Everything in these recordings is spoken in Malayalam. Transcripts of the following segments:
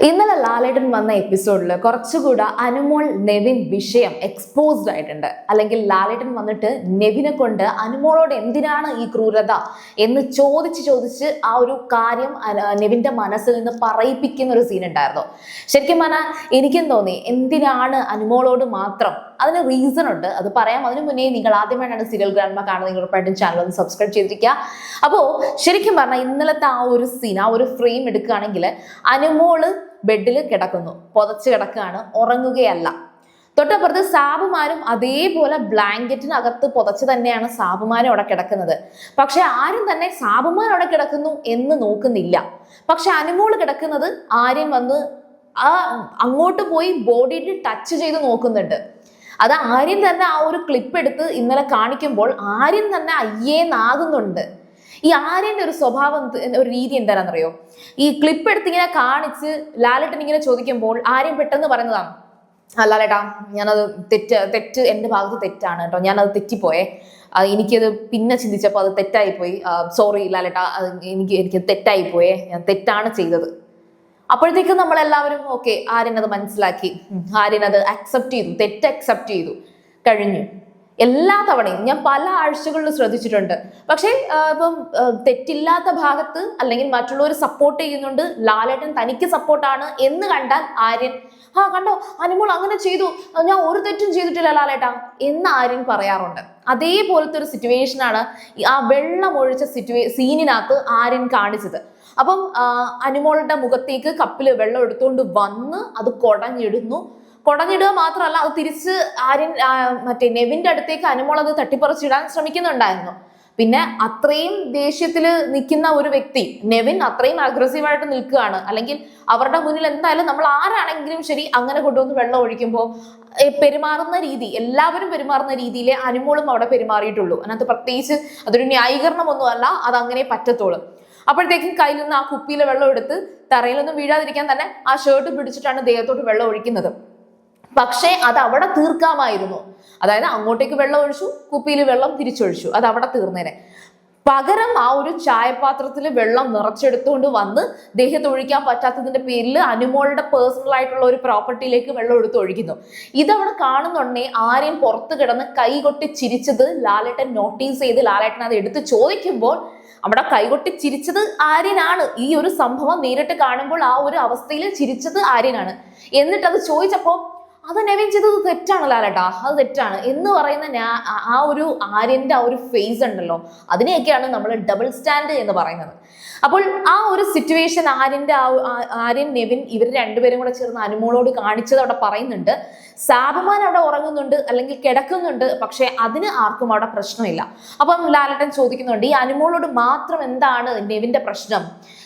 ഇന്നലെ ലാലേട്ടൻ വന്ന എപ്പിസോഡിൽ കുറച്ചുകൂടെ അനുമോൾ നെവിൻ വിഷയം എക്സ്പോസ്ഡ് ആയിട്ടുണ്ട്. അല്ലെങ്കിൽ ലാലേട്ടൻ വന്നിട്ട് നെവിനെ കൊണ്ട് അനുമോളോട് എന്തിനാണ് ഈ ക്രൂരത എന്ന് ചോദിച്ച് ആ ഒരു കാര്യം നെവിന്റെ മനസ്സിൽ നിന്ന് പറയിപ്പിക്കുന്ന ഒരു സീൻ ഉണ്ടായിരുന്നു. ശരിക്കും പറഞ്ഞാൽ എനിക്കും തോന്നി എന്തിനാണ് അനുമോളോട് മാത്രം. അതിന് റീസൺ ഉണ്ട്, അത് പറയാം. അതിനു മുന്നേ നിങ്ങൾ ആദ്യമായിട്ടാണ് സീരിയൽ ഗ്രാൻഡ്മ കാണുന്നത്, നിങ്ങൾ ഉറപ്പായിട്ടും ചാനൽ ഒന്ന് സബ്സ്ക്രൈബ് ചെയ്തിരിക്കുക. അപ്പോൾ ശരിക്കും പറഞ്ഞാൽ ഇന്നലത്തെ ആ ഒരു സീൻ, ആ ഒരു ഫ്രെയിം എടുക്കുകയാണെങ്കിൽ അനുമോള് ബെഡിൽ കിടക്കുന്നു, പുതച്ച് കിടക്കുകയാണ്, ഉറങ്ങുകയല്ല. തൊട്ടപ്പുറത്ത് സാബുമാരും അതേപോലെ ബ്ലാങ്കറ്റിനകത്ത് പുതച്ച് തന്നെയാണ് സാബുമാരും അവിടെ കിടക്കുന്നത്. പക്ഷെ ആരും തന്നെ സാബുമാർ അവിടെ കിടക്കുന്നു എന്ന് നോക്കുന്നില്ല. പക്ഷെ അനുമോള് കിടക്കുന്നത് ആര്യൻ വന്ന് അങ്ങോട്ട് പോയി ബോഡിയിൽ ടച്ച് ചെയ്ത് നോക്കുന്നുണ്ട്. അത് ആര്യൻ തന്നെ ആ ഒരു ക്ലിപ്പ് എടുത്ത് ഇന്നലെ കാണിക്കുമ്പോൾ ആര്യൻ തന്നെ അയ്യേന്നാകുന്നുണ്ട്. ഈ ആര്യന്റെ ഒരു സ്വഭാവം, ഒരു രീതി എന്താണെന്നറിയോ? ഈ ക്ലിപ്പ് എടുത്ത് ഇങ്ങനെ കാണിച്ച് ലാലേട്ടൻ ഇങ്ങനെ ചോദിക്കുമ്പോൾ ആര്യൻ പെട്ടെന്ന് പറയുന്നതാണ്, ലാലേട്ടാ ഞാനത് തെറ്റ് എൻ്റെ ഭാഗത്ത് തെറ്റാണ് കേട്ടോ, ഞാനത് തെറ്റിപ്പോയേ, എനിക്കത് പിന്നെ ചിന്തിച്ചപ്പോൾ അത് തെറ്റായിപ്പോയി, സോറി ലാലേട്ടാ, എനിക്ക് തെറ്റായിപ്പോയേ, ഞാൻ തെറ്റാണ് ചെയ്തത്. അപ്പോഴത്തേക്കും നമ്മളെല്ലാവരും ഓക്കെ, ആര്യൻ അത് മനസ്സിലാക്കി, ആര്യൻ അത് അക്സെപ്റ്റ് ചെയ്തു, തെറ്റ് അക്സെപ്റ്റ് ചെയ്തു, കഴിഞ്ഞു. എല്ലാ തവണയും ഞാൻ പല ആഴ്ചകളിലും ശ്രദ്ധിച്ചിട്ടുണ്ട്. പക്ഷേ ഇപ്പം തെറ്റില്ലാത്ത ഭാഗത്ത് അല്ലെങ്കിൽ മറ്റുള്ളവർ സപ്പോർട്ട് ചെയ്യുന്നുണ്ട്, ലാലേട്ടൻ തനിക്ക് സപ്പോർട്ടാണ് എന്ന് കണ്ടാൽ ആര്യൻ കണ്ടോ അനുമോൾ അങ്ങനെ ചെയ്തു, ഞാൻ ഒരു തെറ്റും ചെയ്തിട്ടില്ല ലാലേട്ടാ എന്ന് ആര്യൻ പറയാറുണ്ട്. അതേപോലത്തെ ഒരു സിറ്റുവേഷനാണ് ആ വെള്ളം ഒഴിച്ച സീനിനകത്ത് ആര്യൻ കാണിച്ചത്. അപ്പം അനുമോളുടെ മുഖത്തേക്ക് കപ്പിൽ വെള്ളം എടുത്തുകൊണ്ട് വന്ന് അത് കുടഞ്ഞിടുക മാത്രമല്ല, അത് തിരിച്ച് ആര്യൻ മറ്റേ നെവിന്റെ അടുത്തേക്ക് അനുമോൾ അത് തട്ടിപ്പറിച്ചിടാൻ ശ്രമിക്കുന്നുണ്ടായിരുന്നു. പിന്നെ അത്രയും ദേഷ്യത്തിൽ നിൽക്കുന്ന ഒരു വ്യക്തി നെവിൻ അത്രയും അഗ്രസീവായിട്ട് നിൽക്കുകയാണ്. അല്ലെങ്കിൽ അവരുടെ മുന്നിൽ എന്തായാലും നമ്മൾ ആരാണെങ്കിലും ശരി അങ്ങനെ കൊണ്ടുവന്ന് വെള്ളം ഒഴിക്കുമ്പോൾ പെരുമാറുന്ന രീതി, എല്ലാവരും പെരുമാറുന്ന രീതിയിലെ അനുമോളും അവിടെ പെരുമാറിയിട്ടുള്ളൂ. അതിനകത്ത് പ്രത്യേകിച്ച് അതൊരു ന്യായീകരണമൊന്നും അല്ല, അതങ്ങനെ പറ്റത്തുള്ളൂ. അപ്പോഴത്തേക്കും കയ്യിൽ നിന്ന് ആ കുപ്പിയിലെ വെള്ളം എടുത്ത് തറയിലൊന്നും വീഴാതിരിക്കാൻ തന്നെ ആ ഷർട്ട് പിടിച്ചിട്ടാണ് ദേഹത്തോട്ട് വെള്ളം ഒഴിക്കുന്നത്. പക്ഷേ അത് അവിടെ തീർക്കാമായിരുന്നു. അതായത് അങ്ങോട്ടേക്ക് വെള്ളം ഒഴിച്ചു, കുപ്പിയിൽ വെള്ളം തിരിച്ചൊഴിച്ചു, അത് അവിടെ തീർന്നേനെ. പകരം ആ ഒരു ചായപാത്രത്തിൽ വെള്ളം നിറച്ചെടുത്തുകൊണ്ട് വന്ന് ദേഹത്ത് ഒഴിക്കാൻ പറ്റാത്തതിന്റെ പേരിൽ അനുമോളുടെ പേഴ്സണൽ ആയിട്ടുള്ള ഒരു പ്രോപ്പർട്ടിയിലേക്ക് വെള്ളം എടുത്ത് ഒഴിക്കുന്നു. ഇതവിടെ കാണുന്നുണ്ടേ ആര്യൻ പുറത്ത് കിടന്ന് കൈകൊട്ടി ചിരിച്ചത് ലാലേട്ടൻ നോട്ടീസ് ചെയ്ത് ലാലേട്ടൻ അത് എടുത്ത് ചോദിക്കുമ്പോൾ അവിടെ കൈകൊട്ടി ചിരിച്ചത് ആര്യനാണ്. ഈ ഒരു സംഭവം നേരിട്ട് കാണുമ്പോൾ ആ ഒരു അവസ്ഥയിൽ ചിരിച്ചത് ആര്യനാണ്. എന്നിട്ട് അത് ചോദിച്ചപ്പോൾ അത് നെവിൻ ചെയ്തത് തെറ്റാണ് ലാലേട്ടാ, അത് തെറ്റാണ് എന്ന് പറയുന്ന ആ ഒരു ആര്യന്റെ ആ ഒരു ഫേസ് ഉണ്ടല്ലോ, അതിനെയൊക്കെയാണ് നമ്മൾ ഡബിൾ സ്റ്റാൻഡ് എന്ന് പറയുന്നത്. അപ്പോൾ ആ ഒരു സിറ്റുവേഷൻ ആര്യൻ നെവിൻ ഇവർ രണ്ടുപേരും കൂടെ ചേർന്ന് അനുമോളോട് കാണിച്ചത് അവിടെ പറയുന്നുണ്ട്. സാബുമാൻ അവിടെ ഉറങ്ങുന്നുണ്ട് അല്ലെങ്കിൽ കിടക്കുന്നുണ്ട്, പക്ഷെ അതിന് ആർക്കും അവിടെ പ്രശ്നമില്ല. അപ്പം ലാലേട്ടൻ ചോദിക്കുന്നുണ്ട്, ഈ അനുമോളോട് മാത്രം എന്താണ് നെവിന്റെ പ്രശ്നം,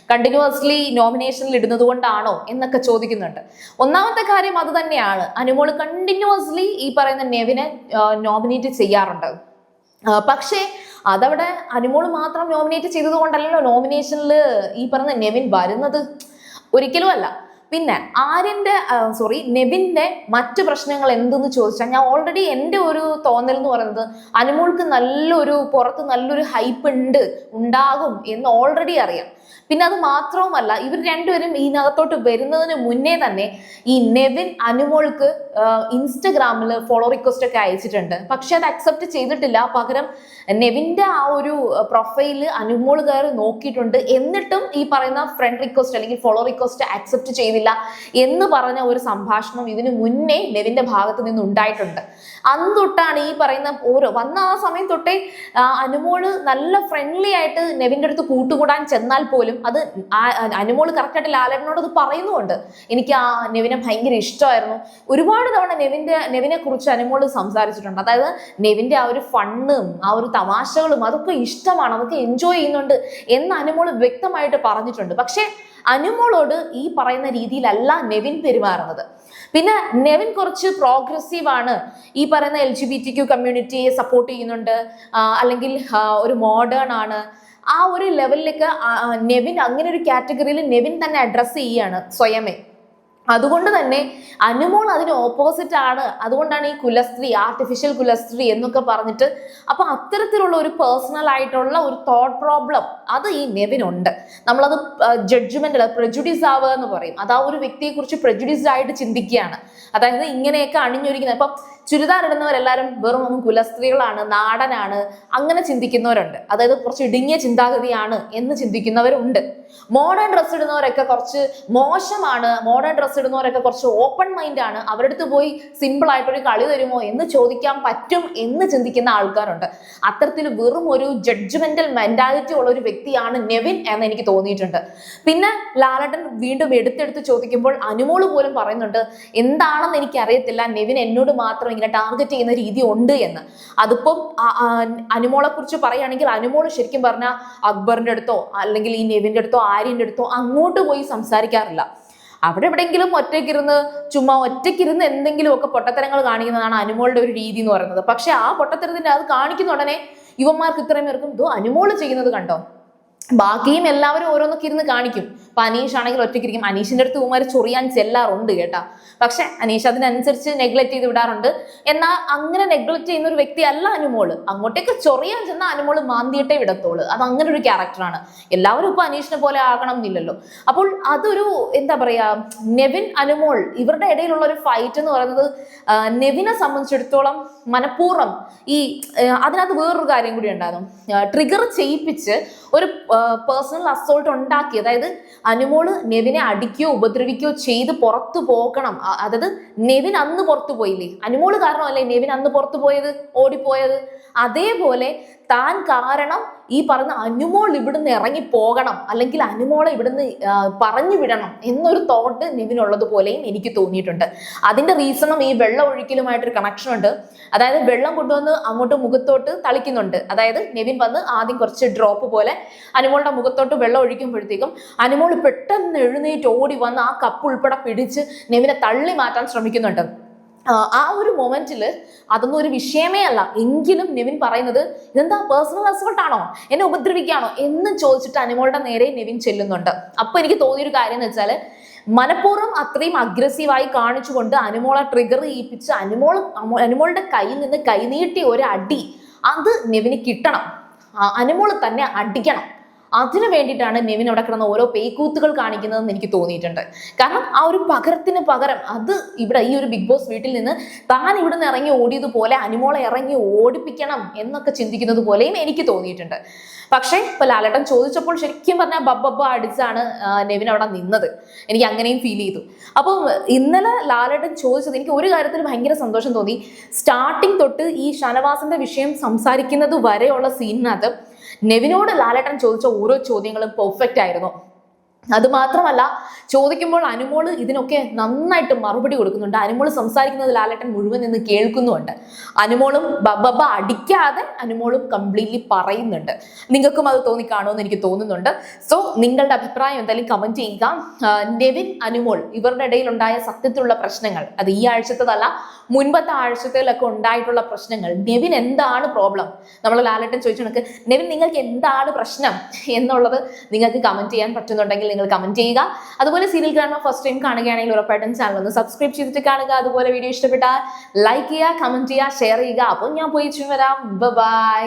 കണ്ടിന്യൂസ്ലി നോമിനേഷനിൽ ഇടുന്നത് കൊണ്ടാണോ എന്നൊക്കെ ചോദിക്കുന്നുണ്ട്. ഒന്നാമത്തെ കാര്യം അത് തന്നെയാണ്, അനുമോള് കണ്ടിന്യൂസ്ലി ഈ പറയുന്ന നെവിനെ നോമിനേറ്റ് ചെയ്യാറുണ്ട്. പക്ഷേ അതവിടെ അനുമോള് മാത്രം നോമിനേറ്റ് ചെയ്തത് കൊണ്ടല്ലല്ലോ നോമിനേഷനിൽ ഈ പറയുന്ന നെവിൻ വരുന്നത്, ഒരിക്കലും അല്ല. പിന്നെ നെവിന്റെ മറ്റു പ്രശ്നങ്ങൾ എന്തെന്ന് ചോദിച്ചാൽ, ഞാൻ ഓൾറെഡി എൻ്റെ ഒരു തോന്നൽ എന്ന് പറയുന്നത് അനുമോൾക്ക് പുറത്ത് നല്ലൊരു ഹൈപ്പ് ഉണ്ടാകും എന്ന് ഓൾറെഡി അറിയാം. പിന്നെ അത് മാത്രവുമല്ല, ഇവർ രണ്ടുപേരും ഇതിനകത്തോട്ട് വരുന്നതിന് മുന്നേ തന്നെ ഈ നെവിൻ അനുമോൾക്ക് ഇൻസ്റ്റഗ്രാമിൽ ഫോളോ റിക്വസ്റ്റ് ഒക്കെ അയച്ചിട്ടുണ്ട്. പക്ഷെ അത് അക്സെപ്റ്റ് ചെയ്തിട്ടില്ല. പകരം നെവിന്റെ ആ ഒരു പ്രൊഫൈല് അനുമോൾ കയറി നോക്കിയിട്ടുണ്ട്. എന്നിട്ടും ഈ പറയുന്ന ഫ്രണ്ട് റിക്വസ്റ്റ് അല്ലെങ്കിൽ ഫോളോ റിക്വസ്റ്റ് അക്സെപ്റ്റ് ചെയ്തില്ല എന്ന് പറഞ്ഞ ഒരു സംഭാഷണം ഇതിനു മുന്നേ നെവിന്റെ ഭാഗത്ത് നിന്ന് ഉണ്ടായിട്ടുണ്ട്. അന്ന് തൊട്ടാണ് ഈ പറയുന്ന വന്ന ആ സമയം തൊട്ടേ അനുമോള് നല്ല ഫ്രണ്ട്ലി ആയിട്ട് നെവിന്റെ അടുത്ത് കൂട്ടുകൂടാൻ ചെന്നാൽ പോലും അത് അനുമോള് കറക്റ്റായിട്ട് ലാലേട്ടനോട് അത് പറയുന്നുണ്ട്. എനിക്ക് ആ നെവിനെ ഭയങ്കര ഇഷ്ടമായിരുന്നു. ഒരുപാട് തവണ നെവിനെ കുറിച്ച് അനുമോള് സംസാരിച്ചിട്ടുണ്ട്. അതായത് നെവിന്റെ ആ ഒരു ഫണ്ണും ആ ഒരു തമാശകളും അതൊക്കെ ഇഷ്ടമാണ്, അതൊക്കെ എൻജോയ് ചെയ്യുന്നുണ്ട് എന്ന് അനുമോള് വ്യക്തമായിട്ട് പറഞ്ഞിട്ടുണ്ട്. പക്ഷെ അനുമോളോട് ഈ പറയുന്ന രീതിയിലല്ല നെവിൻ പെരുമാറുന്നത്. പിന്നെ നെവിൻ കുറച്ച് പ്രോഗ്രസീവ് ആണ്, ഈ പറയുന്ന LGBTQ കമ്മ്യൂണിറ്റിയെ സപ്പോർട്ട് ചെയ്യുന്നുണ്ട്, അല്ലെങ്കിൽ ഒരു മോഡേൺ ആണ്. ആ ഒരു ലെവലിലേക്ക് നെവിൻ അങ്ങനെ ഒരു കാറ്റഗറിയിൽ നെവിൻ തന്നെ അഡ്രസ്സ് ചെയ്യാണ് സ്വയമേ. അതുകൊണ്ട് തന്നെ അനുമോൾ അതിന് ഓപ്പോസിറ്റ് ആണ്. അതുകൊണ്ടാണ് ഈ കുലസ്ത്രീ, ആർട്ടിഫിഷ്യൽ കുലസ്ത്രീ എന്നൊക്കെ പറഞ്ഞിട്ട്. അപ്പൊ അത്തരത്തിലുള്ള ഒരു പേഴ്സണൽ ആയിട്ടുള്ള ഒരു തോട്ട് പ്രോബ്ലം അത് ഈ നെവിനുണ്ട്. നമ്മളത് ജഡ്ജ്മെന്റ് പ്രജുഡീസ് ആവുക എന്ന് പറയും. അത് ആ ഒരു വ്യക്തിയെ കുറിച്ച് പ്രജുഡീസ്ഡ് ആയിട്ട് ചിന്തിക്കുകയാണ്. അതായത് ഇങ്ങനെയൊക്കെ അണിഞ്ഞൊരുക്കുന്നത്, ഇപ്പം ചുരിദാർ ഇടുന്നവരെല്ലാവരും വെറും കുലസ്ത്രീകളാണ്, നാടനാണ്, അങ്ങനെ ചിന്തിക്കുന്നവരുണ്ട്. അതായത് കുറച്ച് ഇടുങ്ങിയ ചിന്താഗതിയാണ് എന്ന് ചിന്തിക്കുന്നവരുണ്ട്. മോഡേൺ ഡ്രസ് ഇടുന്നവരൊക്കെ കുറച്ച് മോശമാണ്, മോഡേൺ ഡ്രസ് ഇടുന്നവരൊക്കെ കുറച്ച് ഓപ്പൺ മൈൻഡ് ആണ്, അവരുടെ അടുത്ത് പോയി സിമ്പിൾ ആയിട്ടൊരു കളി തരുമോ എന്ന് ചോദിക്കാൻ പറ്റും എന്ന് ചിന്തിക്കുന്ന ആൾക്കാരുണ്ട്. അത്തരത്തിൽ വെറും ഒരു ജഡ്ജ്മെന്റൽ മെന്റാലിറ്റി ഉള്ള ഒരു വ്യക്തിയാണ് നെവിൻ എന്ന് എനിക്ക് തോന്നിയിട്ടുണ്ട്. പിന്നെ ലാലേട്ടൻ വീണ്ടും എടുത്തെടുത്ത് ചോദിക്കുമ്പോൾ അനുമോള് പോലും പറയുന്നുണ്ട്, എന്താണെന്ന് എനിക്ക് അറിയത്തില്ല, നെവിൻ എന്നോട് മാത്രം ഇങ്ങനെ ടാർഗറ്റ് ചെയ്യുന്ന രീതി ഉണ്ട് എന്ന്. അതിപ്പം അനുമോളെ കുറിച്ച് പറയുകയാണെങ്കിൽ അനുമോള് ശരിക്കും പറഞ്ഞാൽ അക്ബറിന്റെ അടുത്തോ അല്ലെങ്കിൽ ഈ നെവിന്റെ അടുത്തോ ആര്യന്റെ അടുത്തോ അങ്ങോട്ട് പോയി സംസാരിക്കാറില്ല. അവിടെ എവിടെയെങ്കിലും ഒറ്റയ്ക്കിരുന്ന് എന്തെങ്കിലും ഒക്കെ പൊട്ടത്തരങ്ങൾ കാണിക്കുന്നതാണ് അനുമോളുടെ ഒരു രീതി എന്ന് പറയുന്നത്. പക്ഷെ ആ പൊട്ടത്തരത്തിന്റെ അത് കാണിക്കുന്ന ഉടനെ ഇവന്മാർക്ക് ഇത്രയും പേർക്കും ഇതോ അനുമോള് ചെയ്യുന്നത് കണ്ടോ, ബാക്കിയും എല്ലാവരും ഓരോന്നൊക്കെ ഇരുന്ന് കാണിക്കും. ഇപ്പൊ അനീഷ് ആണെങ്കിൽ ഒറ്റയ്ക്കിരിക്കും. അനീഷിന്റെ അടുത്ത് ഉമാര് ചൊറിയാൻ ചെല്ലാറുണ്ട് കേട്ടാ. പക്ഷെ അനീഷ് അതിനനുസരിച്ച് നെഗ്ലക്ട് ചെയ്ത് വിടാറുണ്ട്. എന്നാൽ അങ്ങനെ നെഗ്ലക്ട് ചെയ്യുന്ന ഒരു വ്യക്തി അല്ല അനുമോള്. അങ്ങോട്ടേക്ക് ചൊറിയാൻ ചെന്നാൽ അനുമോള് മാന്തിയിട്ടേ വിടത്തോളൂ. അത് അങ്ങനെ ഒരു ക്യാരക്ടറാണ്. എല്ലാവരും ഇപ്പൊ അനീഷിനെ പോലെ ആകണം എന്നില്ലല്ലോ. അപ്പോൾ അതൊരു എന്താ പറയാ, നെവിൻ അനുമോൾ ഇവരുടെ ഇടയിലുള്ള ഒരു ഫൈറ്റ് എന്ന് പറയുന്നത് നെവിനെ സംബന്ധിച്ചിടത്തോളം മനഃപൂർവ്വം അതിനകത്ത് വേറൊരു കാര്യം കൂടി ഉണ്ടായിരുന്നു. ട്രിഗർ ചെയ്യിപ്പിച്ച് ഒരു പേഴ്സണൽ അസോൾട്ട് ഉണ്ടാക്കി. അതായത് അനുമോള് നെവിനെ അടിക്കുകയോ ഉപദ്രവിക്കുകയോ ചെയ്ത് പുറത്തു പോകണം. അതായത് നെവിൻ അന്ന് പുറത്തു പോയില്ലേ, അനുമോള് കാരണമല്ലേ നെവിൻ അന്ന് പുറത്തു പോയത്, ഓടിപ്പോയത്. അതേപോലെ താൻ കാരണം ഈ പറഞ്ഞ അനുമോൾ ഇവിടുന്ന് ഇറങ്ങി പോകണം, അല്ലെങ്കിൽ അനുമോളെ ഇവിടുന്ന് പറഞ്ഞു വിടണം എന്നൊരു തോട്ട് നെവിനുള്ളത് പോലെയും എനിക്ക് തോന്നിയിട്ടുണ്ട്. അതിന്റെ റീസണും ഈ വെള്ളം ഒഴിക്കലുമായിട്ടൊരു കണക്ഷൻ ഉണ്ട്. അതായത് വെള്ളം കൊണ്ടുവന്ന് അങ്ങോട്ട് മുഖത്തോട്ട് തളിക്കുന്നുണ്ട്. അതായത് നെവിൻ വന്ന് ആദ്യം കുറച്ച് ഡ്രോപ്പ് പോലെ അനുമോളുടെ മുഖത്തോട്ട് വെള്ളം ഒഴിക്കുമ്പോഴത്തേക്കും അനുമോൾ പെട്ടെന്ന് എഴുന്നേറ്റ് ഓടി വന്ന് ആ കപ്പ് ഉൾപ്പെടെ പിടിച്ച് നെവിനെ തള്ളി മാറ്റാൻ ശ്രമിക്കുന്നുണ്ട്. ആ ഒരു മൊമെന്റിൽ അതൊന്നും ഒരു വിഷയമേ അല്ല. എങ്കിലും നെവിൻ പറയുന്നത് ഇതെന്താ പേഴ്സണൽ അസോൾട്ട് ആണോ, എന്നെ ഉപദ്രവിക്കുകയാണോ എന്ന് ചോദിച്ചിട്ട് അനുമോളുടെ നേരെ നെവിൻ ചെല്ലുന്നുണ്ട്. അപ്പൊ എനിക്ക് തോന്നിയൊരു കാര്യം എന്ന് വെച്ചാൽ മനഃപൂർവ്വം അത്രയും അഗ്രസീവായി കാണിച്ചുകൊണ്ട് അനുമോളെ ട്രിഗർ ചെയ്യിപ്പിച്ച് അനുമോളുടെ കയ്യിൽ നിന്ന് കൈനീട്ടി ഒരു അടി അത് നെവിന് കിട്ടണം, അനുമോള് തന്നെ അടിക്കണം. അതിനു വേണ്ടിയിട്ടാണ് നെവിൻ അവിടെ കിടന്ന ഓരോ പേക്കൂത്തുകൾ കാണിക്കുന്നതെന്ന് എനിക്ക് തോന്നിയിട്ടുണ്ട്. കാരണം ആ ഒരു പകരത്തിന് പകരം അത് ഇവിടെ ഈ ഒരു ബിഗ് ബോസ് വീട്ടിൽ നിന്ന് താൻ ഇവിടെ നിന്ന് ഇറങ്ങി ഓടിയതുപോലെ അനുമോളെ ഇറങ്ങി ഓടിപ്പിക്കണം എന്നൊക്കെ ചിന്തിക്കുന്നത് പോലെയും എനിക്ക് തോന്നിയിട്ടുണ്ട്. പക്ഷേ ഇപ്പൊ ലാലേട്ടൻ ചോദിച്ചപ്പോൾ ശരിക്കും പറഞ്ഞാൽ ബബ്ബ അടിച്ചാണ് നെവിൻ അവിടെ നിന്നത്. എനിക്ക് അങ്ങനെയും ഫീൽ ചെയ്തു. അപ്പം ഇന്നലെ ലാലേട്ടൻ ചോദിച്ചത് എനിക്ക് ഒരു കാര്യത്തിൽ ഭയങ്കര സന്തോഷം തോന്നി. സ്റ്റാർട്ടിങ് തൊട്ട് ഈ ഷനവാസിന്റെ വിഷയം സംസാരിക്കുന്നത് വരെയുള്ള സീനിനകത്ത് നെവിനോട് ലാലേട്ടൻ ചോദിച്ച ഓരോ ചോദ്യങ്ങളും പെർഫെക്റ്റ് ആയിരുന്നു. അത് മാത്രമല്ല, ചോദിക്കുമ്പോൾ അനുമോള് ഇതിനൊക്കെ നന്നായിട്ട് മറുപടി കൊടുക്കുന്നുണ്ട്. അനുമോള് സംസാരിക്കുന്നത് ലാലേട്ടൻ മുഴുവൻ നിന്ന് കേൾക്കുന്നുമുണ്ട്. അനുമോളും ബബ്ബ അടിക്കാതെ അനുമോളും കംപ്ലീറ്റ്ലി പറയുന്നുണ്ട്. നിങ്ങൾക്കും അത് തോന്നിക്കാണുമെന്ന് എനിക്ക് തോന്നുന്നുണ്ട്. സോ നിങ്ങളുടെ അഭിപ്രായം എന്തായാലും കമന്റ് ചെയ്യുക. നെവിൻ അനുമോൾ ഇവരുടെ ഇടയിൽ ഉണ്ടായ സത്യത്തിലുള്ള പ്രശ്നങ്ങൾ, അത് ഈ ആഴ്ചത്തതല്ല മുൻപത്തെ ആഴ്ചത്തിലൊക്കെ ഉണ്ടായിട്ടുള്ള പ്രശ്നങ്ങൾ, നെവിൻ എന്താണ് പ്രോബ്ലം, നമ്മൾ ലാലേട്ടൻ ചോദിച്ചു കണക്ക് നെവിൻ നിങ്ങൾക്ക് എന്താണ് പ്രശ്നം എന്നുള്ളത് നിങ്ങൾക്ക് കമന്റ് ചെയ്യാൻ പറ്റുന്നുണ്ടെങ്കിൽ നിങ്ങൾ കമന്റ് ചെയ്യുക. അതുപോലെ സീരിയൽ ഗ്രാൻഡ്മ ഫസ്റ്റ് ടൈം കാണുകയാണെങ്കിൽ ഉറപ്പായിട്ടും ചാനൽ ഒന്ന് സബ്സ്ക്രൈബ് ചെയ്തിട്ട് കാണുക. അതുപോലെ വീഡിയോ ഇഷ്ടപ്പെട്ടാൽ ലൈക്ക് ചെയ്യുക, കമന്റ് ചെയ്യുക, ഷെയർ ചെയ്യുക. അപ്പോൾ ഞാൻ പോയി വരാം. ബൈ.